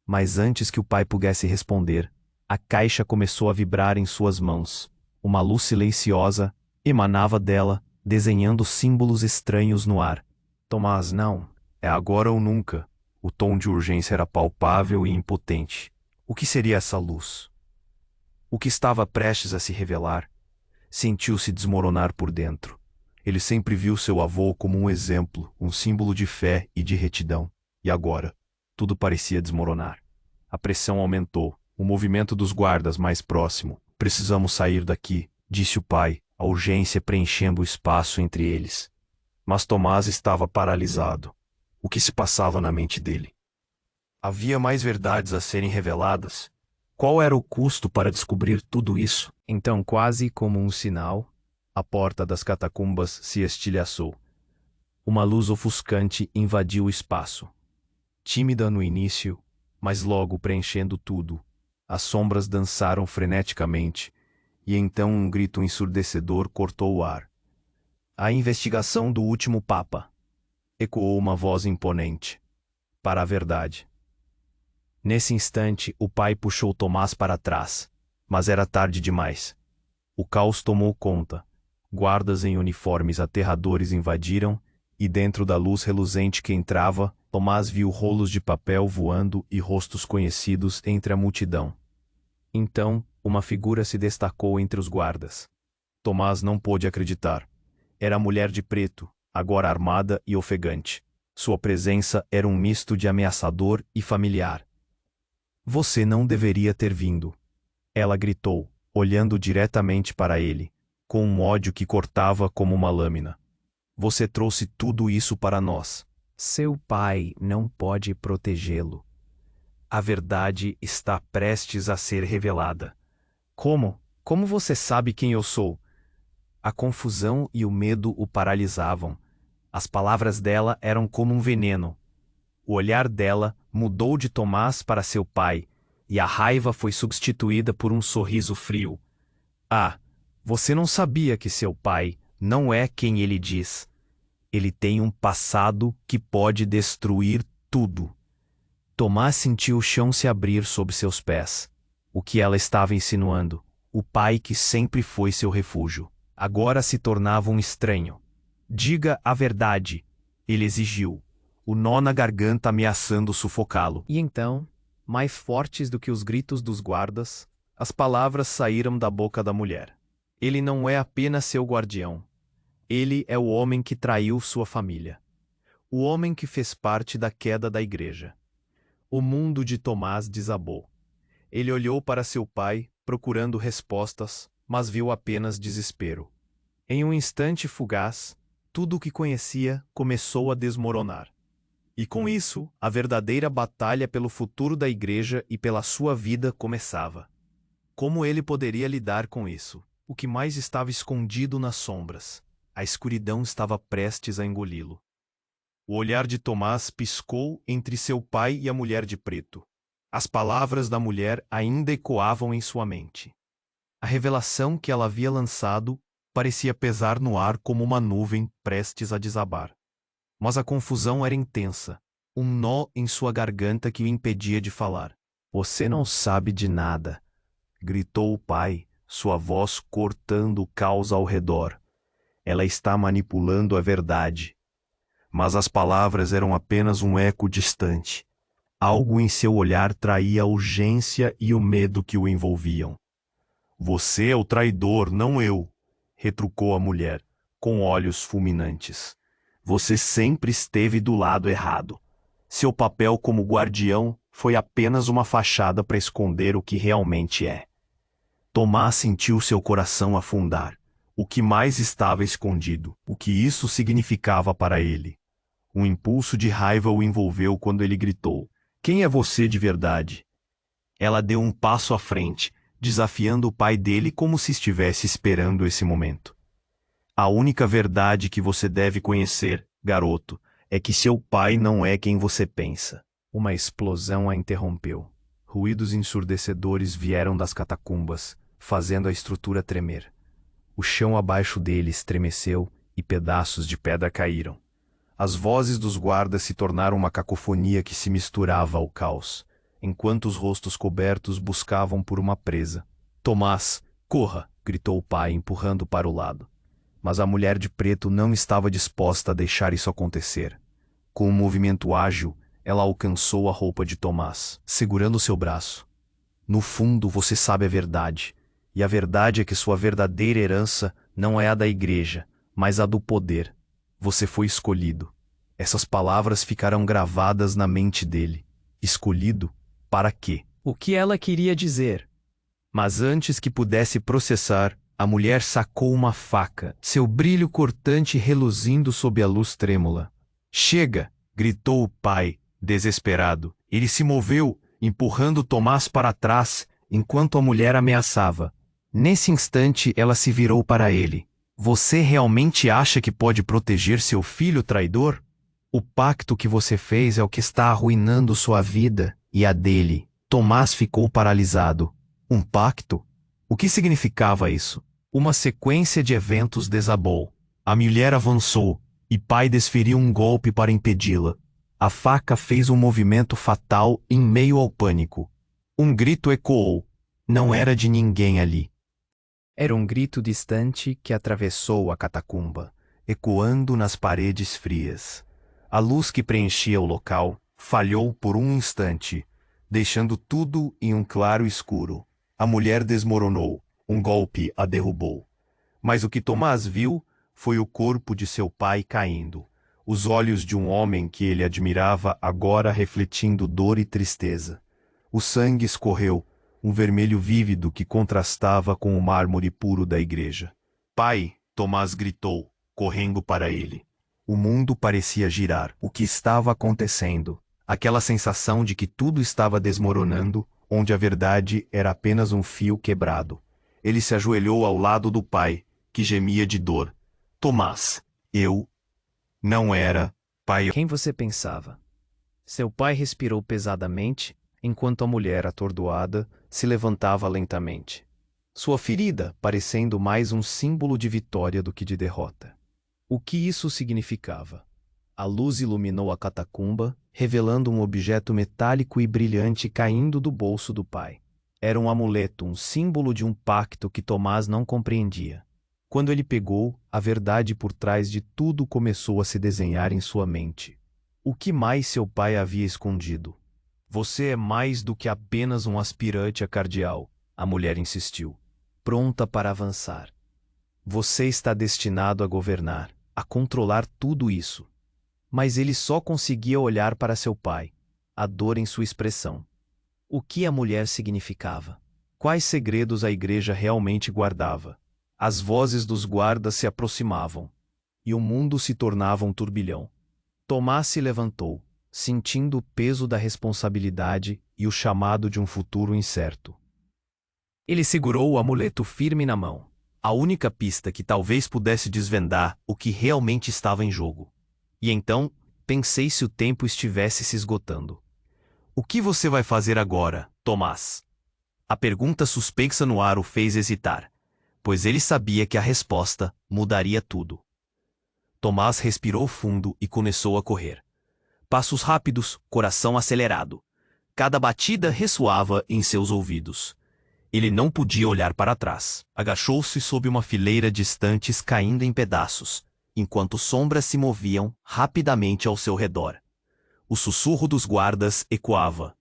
Speaker 1: Mas antes que o pai pudesse responder, a caixa começou a vibrar em suas mãos. Uma luz silenciosa emanava dela, desenhando símbolos estranhos no ar. Tomás, não. É agora ou nunca. O tom de urgência era palpável e impotente. O que seria essa luz? O que estava prestes a se revelar? Sentiu-se desmoronar por dentro. Ele sempre viu seu avô como um exemplo, um símbolo de fé e de retidão. E agora, tudo parecia desmoronar. A pressão aumentou, o movimento dos guardas mais próximo. Precisamos sair daqui, disse o pai, a urgência preenchendo o espaço entre eles. Mas Tomás estava paralisado. O que se passava na mente dele? Havia mais verdades a serem reveladas. Qual era o custo para descobrir tudo isso? Então, quase como um sinal, a porta das catacumbas se estilhaçou. Uma luz ofuscante invadiu o espaço. Tímida no início, mas logo preenchendo tudo. As sombras dançaram freneticamente, e então um grito ensurdecedor cortou o ar. A investigação do último Papa. Ecoou uma voz imponente. Para a verdade. Nesse instante, o pai puxou Tomás para trás, mas era tarde demais. O caos tomou conta. Guardas em uniformes aterradores invadiram, e dentro da luz reluzente que entrava, Tomás viu rolos de papel voando e rostos conhecidos entre a multidão. Então, uma figura se destacou entre os guardas. Tomás não pôde acreditar. Era a mulher de preto, agora armada e ofegante. Sua presença era um misto de ameaçador e familiar. Você não deveria ter vindo. Ela gritou, olhando diretamente para ele, com um ódio que cortava como uma lâmina. Você trouxe tudo isso para nós. Seu pai não pode protegê-lo. A verdade está prestes a ser revelada. Como? Como você sabe quem eu sou? A confusão e o medo o paralisavam. As palavras dela eram como um veneno. O olhar dela mudou de Tomás para seu pai, e a raiva foi substituída por um sorriso frio. Ah, você não sabia que seu pai não é quem ele diz. Ele tem um passado que pode destruir tudo. Tomás sentiu o chão se abrir sob seus pés. O que ela estava insinuando? O pai que sempre foi seu refúgio, agora se tornava um estranho. Diga a verdade, ele exigiu, o nó na garganta ameaçando sufocá-lo. E então, mais fortes do que os gritos dos guardas, as palavras saíram da boca da mulher. Ele não é apenas seu guardião. Ele é o homem que traiu sua família. O homem que fez parte da queda da igreja. O mundo de Tomás desabou. Ele olhou para seu pai, procurando respostas, mas viu apenas desespero. Em um instante fugaz, tudo o que conhecia começou a desmoronar. E com isso, a verdadeira batalha pelo futuro da igreja e pela sua vida começava. Como ele poderia lidar com isso? O que mais estava escondido nas sombras? A escuridão estava prestes a engoli-lo. O olhar de Tomás piscou entre seu pai e a mulher de preto. As palavras da mulher ainda ecoavam em sua mente. A revelação que ela havia lançado parecia pesar no ar como uma nuvem prestes a desabar. Mas a confusão era intensa, um nó em sua garganta que o impedia de falar. Você não sabe de nada, gritou o pai, sua voz cortando o caos ao redor. Ela está manipulando a verdade. Mas as palavras eram apenas um eco distante. Algo em seu olhar traía a urgência e o medo que o envolviam. Você é o traidor, não eu, retrucou a mulher, com olhos fulminantes. Você sempre esteve do lado errado. Seu papel como guardião foi apenas uma fachada para esconder o que realmente é. Tomás sentiu seu coração afundar. O que mais estava escondido, o que isso significava para ele. Um impulso de raiva o envolveu quando ele gritou: "Quem é você de verdade?" Ela deu um passo à frente, desafiando o pai dele como se estivesse esperando esse momento. A única verdade que você deve conhecer, garoto, é que seu pai não é quem você pensa. Uma explosão a interrompeu. Ruídos ensurdecedores vieram das catacumbas, fazendo a estrutura tremer. O chão abaixo dele estremeceu e pedaços de pedra caíram. As vozes dos guardas se tornaram uma cacofonia que se misturava ao caos, enquanto os rostos cobertos buscavam por uma presa. "Tomás, corra!" gritou o pai, empurrando para o lado. Mas a mulher de preto não estava disposta a deixar isso acontecer. Com um movimento ágil, ela alcançou a roupa de Tomás, segurando seu braço. "No fundo, você sabe a verdade. E a verdade é que sua verdadeira herança não é a da igreja, mas a do poder. Você foi escolhido." Essas palavras ficaram gravadas na mente dele. Escolhido? Para quê? O que ela queria dizer? Mas antes que pudesse processar, a mulher sacou uma faca, seu brilho cortante reluzindo sob a luz trêmula. "Chega!" gritou o pai, desesperado. Ele se moveu, empurrando Tomás para trás, enquanto a mulher ameaçava. Nesse instante, ela se virou para ele. "Você realmente acha que pode proteger seu filho, traidor? O pacto que você fez é o que está arruinando sua vida e a dele." Tomás ficou paralisado. Um pacto? O que significava isso? Uma sequência de eventos desabou. A mulher avançou, e pai desferiu um golpe para impedi-la. A faca fez um movimento fatal em meio ao pânico. Um grito ecoou. Não era de ninguém ali. Era um grito distante que atravessou a catacumba, ecoando nas paredes frias. A luz que preenchia o local falhou por um instante, deixando tudo em um claro escuro. A mulher desmoronou. Um golpe a derrubou. Mas o que Tomás viu foi o corpo de seu pai caindo. Os olhos de um homem que ele admirava agora refletindo dor e tristeza. O sangue escorreu, um vermelho vívido que contrastava com o mármore puro da igreja. "Pai!" Tomás gritou, correndo para ele. O mundo parecia girar. O que estava acontecendo? Aquela sensação de que tudo estava desmoronando, onde a verdade era apenas um fio quebrado. Ele se ajoelhou ao lado do pai, que gemia de dor. "Tomás, eu não era, pai." Quem você pensava? Seu pai respirou pesadamente, enquanto a mulher, atordoada, se levantava lentamente. Sua ferida parecendo mais um símbolo de vitória do que de derrota. O que isso significava? A luz iluminou a catacumba, revelando um objeto metálico e brilhante caindo do bolso do pai. Era um amuleto, um símbolo de um pacto que Tomás não compreendia. Quando ele pegou, a verdade por trás de tudo começou a se desenhar em sua mente. O que mais seu pai havia escondido? "Você é mais do que apenas um aspirante a cardeal", a mulher insistiu, pronta para avançar. "Você está destinado a governar, a controlar tudo isso." Mas ele só conseguia olhar para seu pai, a dor em sua expressão. O que a mulher significava? Quais segredos a igreja realmente guardava? As vozes dos guardas se aproximavam, e o mundo se tornava um turbilhão. Tomás se levantou, sentindo o peso da responsabilidade e o chamado de um futuro incerto. Ele segurou o amuleto firme na mão, a única pista que talvez pudesse desvendar o que realmente estava em jogo. E então, pensei se o tempo estivesse se esgotando. "O que você vai fazer agora, Tomás?" A pergunta suspensa no ar o fez hesitar, pois ele sabia que a resposta mudaria tudo. Tomás respirou fundo e começou a correr. Passos rápidos, coração acelerado. Cada batida ressoava em seus ouvidos. Ele não podia olhar para trás. Agachou-se sob uma fileira de estantes caindo em pedaços, enquanto sombras se moviam rapidamente ao seu redor. O sussurro dos guardas ecoava.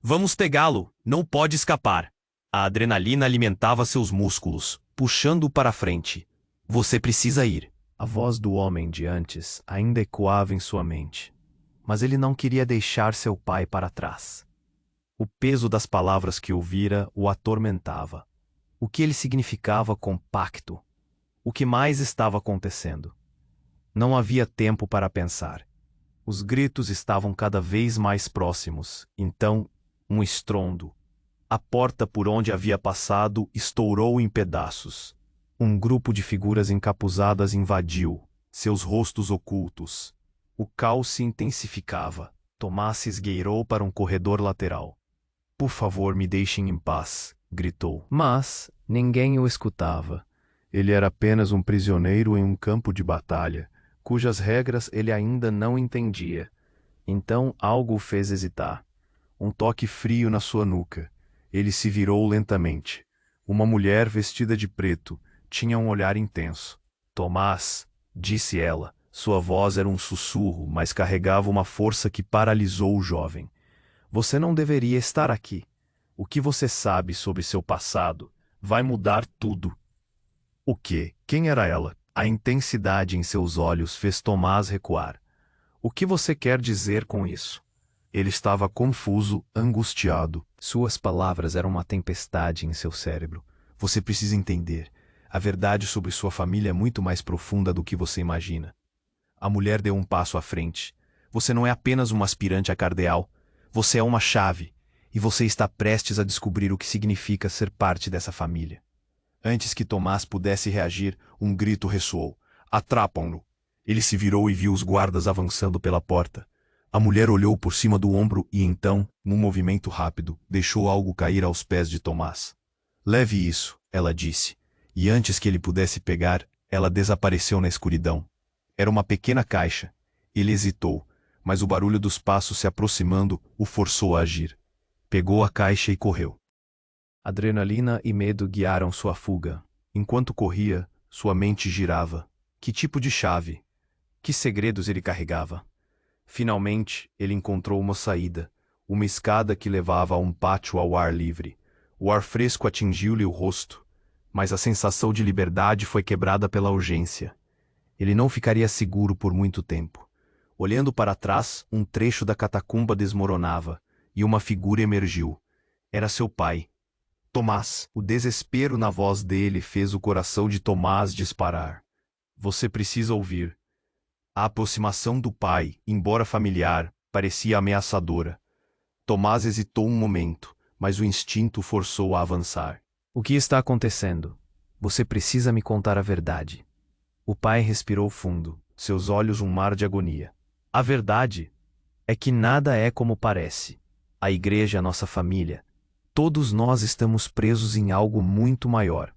Speaker 1: Vamos pegá-lo, não pode escapar. A adrenalina alimentava seus músculos, puxando-o para a frente. Você precisa ir. A voz do homem de antes ainda ecoava em sua mente, mas ele não queria deixar seu pai para trás. O peso das palavras que ouvira o atormentava. O que ele significava compacto? O que mais estava acontecendo? Não havia tempo para pensar. Os gritos estavam cada vez mais próximos. Então, um estrondo. A porta por onde havia passado estourou em pedaços. Um grupo de figuras encapuzadas invadiu, seus rostos ocultos. O caos se intensificava. Tomás se esgueirou para um corredor lateral. Por favor, me deixem em paz, gritou. Mas ninguém o escutava. Ele era apenas um prisioneiro em um campo de batalha, cujas regras ele ainda não entendia. Então algo o fez hesitar. Um toque frio na sua nuca. Ele se virou lentamente. Uma mulher vestida de preto tinha um olhar intenso. Tomás, disse ela. Sua voz era um sussurro, mas carregava uma força que paralisou o jovem. Você não deveria estar aqui. O que você sabe sobre seu passado vai mudar tudo. O quê? Quem era ela? A intensidade em seus olhos fez Tomás recuar. O que você quer dizer com isso? Ele estava confuso, angustiado. Suas palavras eram uma tempestade em seu cérebro. Você precisa entender. A verdade sobre sua família é muito mais profunda do que você imagina. A mulher deu um passo à frente. Você não é apenas um aspirante a cardeal. Você é uma chave. E você está prestes a descobrir o que significa ser parte dessa família. Antes que Tomás pudesse reagir, um grito ressoou. Atrapam-no! Ele se virou e viu os guardas avançando pela porta. A mulher olhou por cima do ombro e então, num movimento rápido, deixou algo cair aos pés de Tomás. Leve isso, ela disse. E antes que ele pudesse pegar, ela desapareceu na escuridão. Era uma pequena caixa. Ele hesitou, mas o barulho dos passos se aproximando o forçou a agir. Pegou a caixa e correu. Adrenalina e medo guiaram sua fuga. Enquanto corria, sua mente girava. Que tipo de chave? Que segredos ele carregava? Finalmente, ele encontrou uma saída, uma escada que levava a um pátio ao ar livre. O ar fresco atingiu-lhe o rosto, mas a sensação de liberdade foi quebrada pela urgência. Ele não ficaria seguro por muito tempo. Olhando para trás, um trecho da catacumba desmoronava, e uma figura emergiu. Era seu pai. Tomás. O desespero na voz dele fez o coração de Tomás disparar. Você precisa ouvir. A aproximação do pai, embora familiar, parecia ameaçadora. Tomás hesitou um momento, mas o instinto forçou a avançar. O que está acontecendo? Você precisa me contar a verdade. O pai respirou fundo, seus olhos um mar de agonia. A verdade é que nada é como parece. A igreja é nossa família. Todos nós estamos presos em algo muito maior.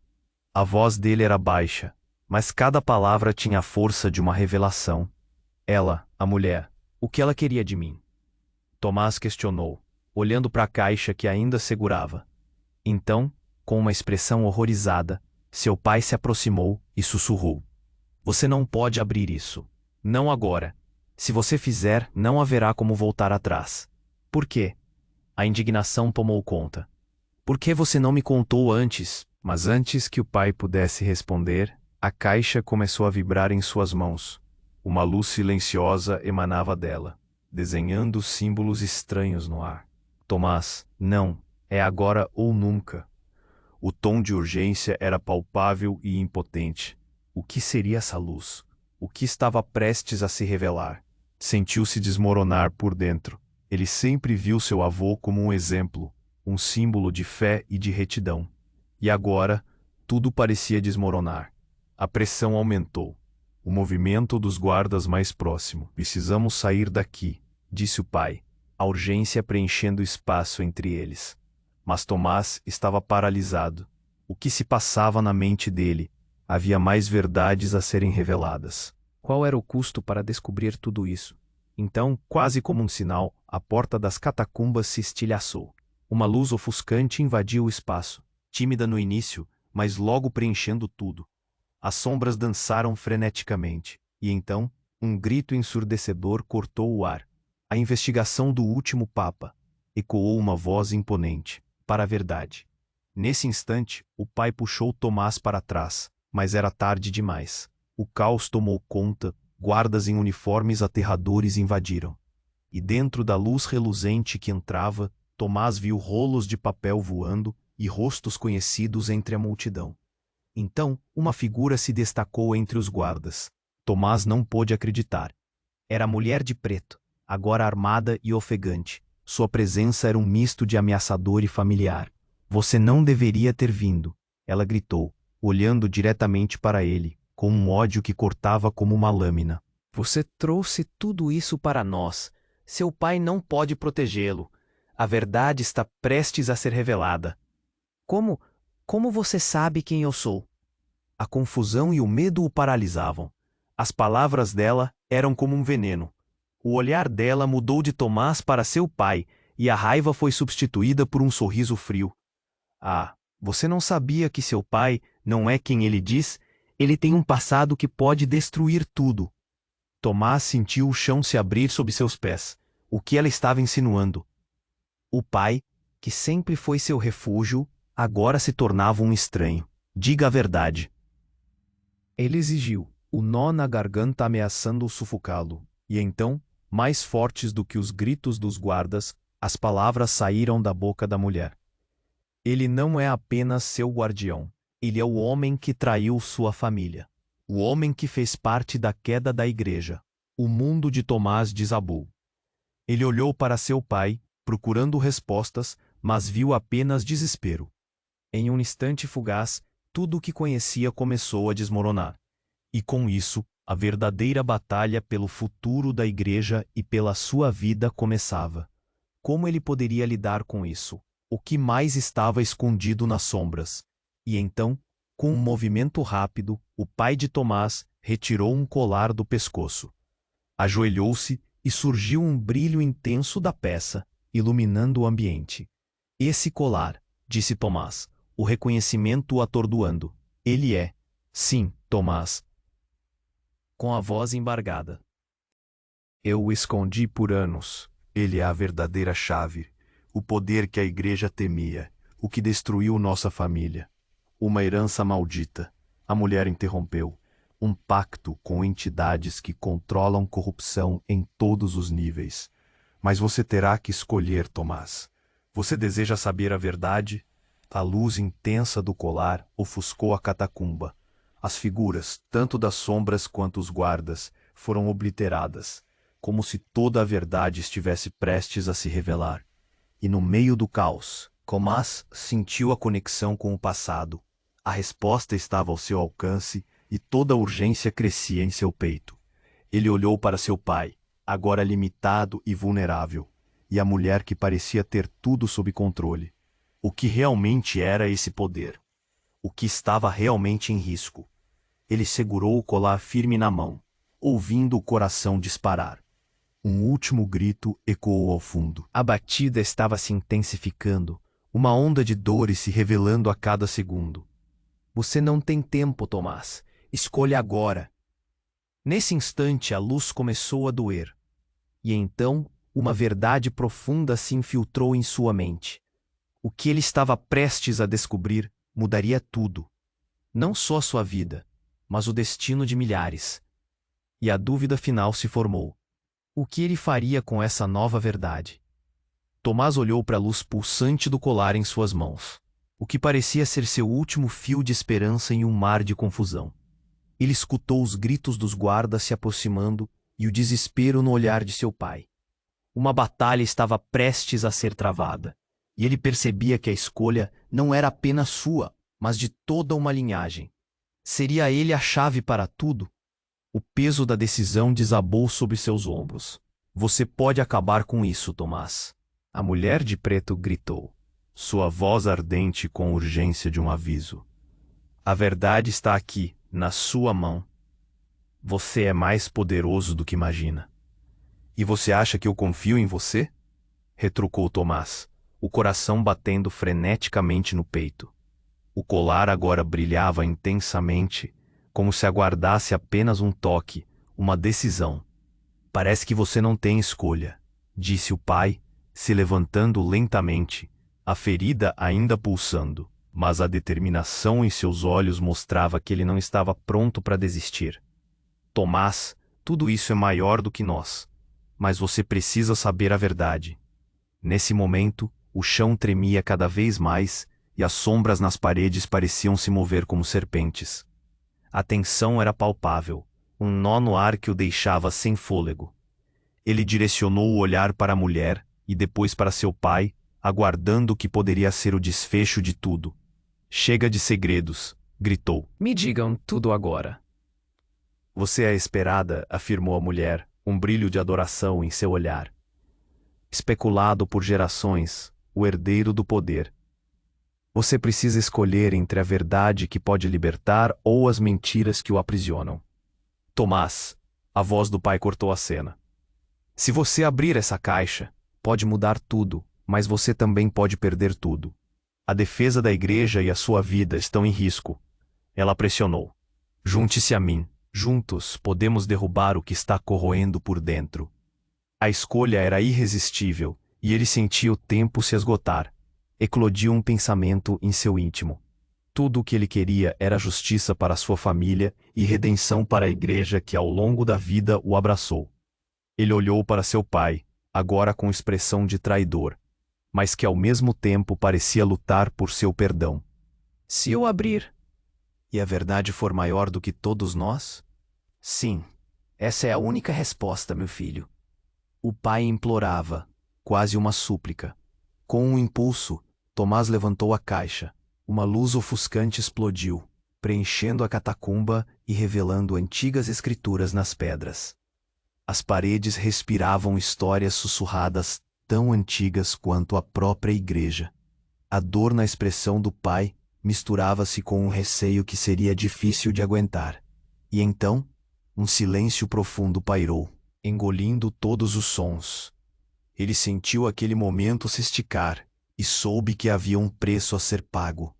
Speaker 1: A voz dele era baixa, mas cada palavra tinha a força de uma revelação. Ela, a mulher, o que ela queria de mim? Tomás questionou, olhando para a caixa que ainda segurava. Então, com uma expressão horrorizada, seu pai se aproximou e sussurrou. Você não pode abrir isso. Não agora. Se você fizer, não haverá como voltar atrás. Por quê? A indignação tomou conta. Por que você não me contou antes? Mas antes que o pai pudesse responder, a caixa começou a vibrar em suas mãos. Uma luz silenciosa emanava dela, desenhando símbolos estranhos no ar. Tomás, não, é agora ou nunca. O tom de urgência era palpável e impotente. O que seria essa luz? O que estava prestes a se revelar? Sentiu-se desmoronar por dentro. Ele sempre viu seu avô como um exemplo, um símbolo de fé e de retidão. E agora, tudo parecia desmoronar. A pressão aumentou. O movimento dos guardas mais próximo. Precisamos sair daqui, disse o pai, a urgência preenchendo o espaço entre eles. Mas Tomás estava paralisado. O que se passava na mente dele? Havia mais verdades a serem reveladas. Qual era o custo para descobrir tudo isso? Então, quase como um sinal, a porta das catacumbas se estilhaçou. Uma luz ofuscante invadiu o espaço. tímida no início, mas logo preenchendo tudo. As sombras dançaram freneticamente, e então, um grito ensurdecedor cortou o ar. A investigação do último Papa, ecoou uma voz imponente, para a verdade. Nesse instante, o pai puxou Tomás para trás, mas era tarde demais. O caos tomou conta, guardas em uniformes aterradores invadiram. E dentro da luz reluzente que entrava, Tomás viu rolos de papel voando e rostos conhecidos entre a multidão. Então, uma figura se destacou entre os guardas. Tomás não pôde acreditar. Era a mulher de preto, agora armada e ofegante. Sua presença era um misto de ameaçador e familiar. Você não deveria ter vindo, ela gritou, olhando diretamente para ele, com um ódio que cortava como uma lâmina. Você trouxe tudo isso para nós. Seu pai não pode protegê-lo. A verdade está prestes a ser revelada. Como você sabe quem eu sou? A confusão e o medo o paralisavam. As palavras dela eram como um veneno. O olhar dela mudou de Tomás para seu pai, e a raiva foi substituída por um sorriso frio. Ah, você não sabia que seu pai não é quem ele diz? Ele tem um passado que pode destruir tudo. Tomás sentiu o chão se abrir sob seus pés. O que ela estava insinuando? O pai, que sempre foi seu refúgio, agora se tornava um estranho. Diga a verdade. Ele exigiu, o nó na garganta ameaçando sufocá-lo, e então, mais fortes do que os gritos dos guardas, as palavras saíram da boca da mulher. Ele não é apenas seu guardião, ele é o homem que traiu sua família. O homem que fez parte da queda da igreja. O mundo de Tomás desabou. Ele olhou para seu pai, procurando respostas, mas viu apenas desespero. Em um instante fugaz, tudo o que conhecia começou a desmoronar. E com isso, a verdadeira batalha pelo futuro da igreja e pela sua vida começava. Como ele poderia lidar com isso? O que mais estava escondido nas sombras? E então, com um movimento rápido, o pai de Tomás retirou um colar do pescoço. Ajoelhou-se e surgiu um brilho intenso da peça, iluminando o ambiente. Esse colar, disse Tomás, o reconhecimento o atordoando. Ele é, sim, Tomás. Com a voz embargada. Eu o escondi por anos. Ele é a verdadeira chave, o poder que a igreja temia, o que destruiu nossa família. Uma herança maldita, a mulher interrompeu. Um pacto com entidades que controlam corrupção em todos os níveis. Mas você terá que escolher, Tomás. Você deseja saber a verdade? A luz intensa do colar ofuscou a catacumba. As figuras, tanto das sombras quanto os guardas, foram obliteradas, como se toda a verdade estivesse prestes a se revelar. E no meio do caos, Tomás sentiu a conexão com o passado. A resposta estava ao seu alcance, e toda a urgência crescia em seu peito. Ele olhou para seu pai, agora limitado e vulnerável, e a mulher que parecia ter tudo sob controle. O que realmente era esse poder? O que estava realmente em risco? Ele segurou o colar firme na mão, ouvindo o coração disparar. Um último grito ecoou ao fundo. A batida estava se intensificando, uma onda de dores se revelando a cada segundo. Você não tem tempo, Tomás. Escolha agora. Nesse instante a luz começou a doer. E então, uma verdade profunda se infiltrou em sua mente. O que ele estava prestes a descobrir mudaria tudo. Não só sua vida, mas o destino de milhares. E a dúvida final se formou. O que ele faria com essa nova verdade? Tomás olhou para a luz pulsante do colar em suas mãos, o que parecia ser seu último fio de esperança em um mar de confusão. Ele escutou os gritos dos guardas se aproximando e o desespero no olhar de seu pai. Uma batalha estava prestes a ser travada, e ele percebia que a escolha não era apenas sua, mas de toda uma linhagem. Seria ele a chave para tudo? O peso da decisão desabou sobre seus ombros. Você pode acabar com isso, Tomás. A mulher de preto gritou, sua voz ardente com urgência de um aviso. A verdade está aqui, na sua mão. Você é mais poderoso do que imagina. E você acha que eu confio em você? Retrucou Tomás, o coração batendo freneticamente no peito. O colar agora brilhava intensamente, como se aguardasse apenas um toque, uma decisão. Parece que você não tem escolha, disse o pai, se levantando lentamente, a ferida ainda pulsando, mas a determinação em seus olhos mostrava que ele não estava pronto para desistir. Tomás, tudo isso é maior do que nós, mas você precisa saber a verdade. Nesse momento, o chão tremia cada vez mais e as sombras nas paredes pareciam se mover como serpentes. A tensão era palpável, um nó no ar que o deixava sem fôlego. Ele direcionou o olhar para a mulher e depois para seu pai, aguardando o que poderia ser o desfecho de tudo. Chega de segredos, gritou.
Speaker 2: Me digam tudo agora.
Speaker 1: Você é a esperada, afirmou a mulher, um brilho de adoração em seu olhar. Especulado por gerações, o herdeiro do poder. Você precisa escolher entre a verdade que pode libertar ou as mentiras que o aprisionam. Tomás, a voz do pai cortou a cena. Se você abrir essa caixa, pode mudar tudo, mas você também pode perder tudo. A defesa da igreja e a sua vida estão em risco. Ela pressionou. Junte-se a mim. Juntos podemos derrubar o que está corroendo por dentro. A escolha era irresistível, e ele sentia o tempo se esgotar. Eclodiu um pensamento em seu íntimo. Tudo o que ele queria era justiça para sua família e redenção para a igreja que ao longo da vida o abraçou. Ele olhou para seu pai, agora com expressão de traidor, mas que ao mesmo tempo parecia lutar por seu perdão.
Speaker 2: Se eu abrir,
Speaker 1: e a verdade for maior do que todos nós?
Speaker 2: sim, essa é a única resposta, meu filho.
Speaker 1: O pai implorava, quase uma súplica. Com um impulso, Tomás levantou a caixa. Uma luz ofuscante explodiu, preenchendo a catacumba e revelando antigas escrituras nas pedras. As paredes respiravam histórias sussurradas tão antigas quanto a própria igreja. A dor na expressão do pai misturava-se com um receio que seria difícil de aguentar. E então, um silêncio profundo pairou, engolindo todos os sons. Ele sentiu aquele momento se esticar e soube que havia um preço a ser pago.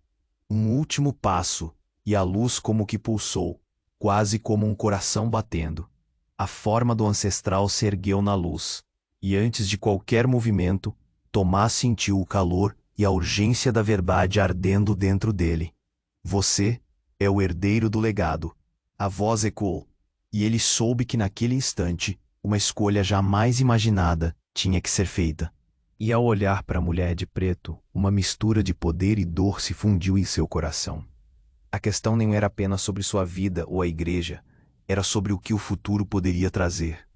Speaker 1: Um último passo, e a luz como que pulsou, quase como um coração batendo. A forma do ancestral se ergueu na luz, e antes de qualquer movimento, Tomás sentiu o calor e a urgência da verdade ardendo dentro dele. Você é o herdeiro do legado. A voz ecoou, e ele soube que naquele instante, uma escolha jamais imaginada tinha que ser feita. E ao olhar para a mulher de preto, uma mistura de poder e dor se fundiu em seu coração. A questão nem era apenas sobre sua vida ou a igreja, era sobre o que o futuro poderia trazer.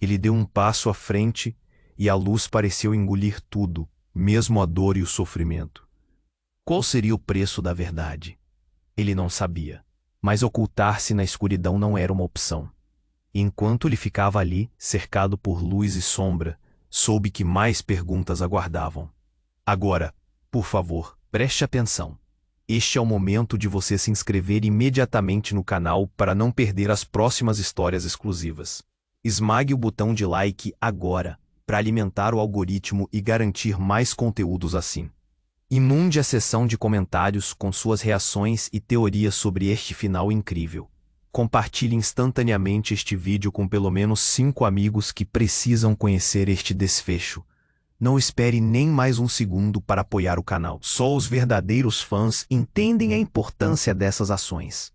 Speaker 1: Ele deu um passo à frente e a luz pareceu engolir tudo, mesmo a dor e o sofrimento. Qual seria o preço da verdade? Ele não sabia, mas ocultar-se na escuridão não era uma opção. Enquanto ele ficava ali, cercado por luz e sombra, soube que mais perguntas aguardavam. Agora, por favor, preste atenção. Este é o momento de você se inscrever imediatamente no canal para não perder as próximas histórias exclusivas. Esmague o botão de like agora, para alimentar o algoritmo e garantir mais conteúdos assim. Inunde a seção de comentários com suas reações e teorias sobre este final incrível. Compartilhe instantaneamente este vídeo com pelo menos 5 amigos que precisam conhecer este desfecho. Não espere nem mais um segundo para apoiar o canal. Só os verdadeiros fãs entendem a importância dessas ações.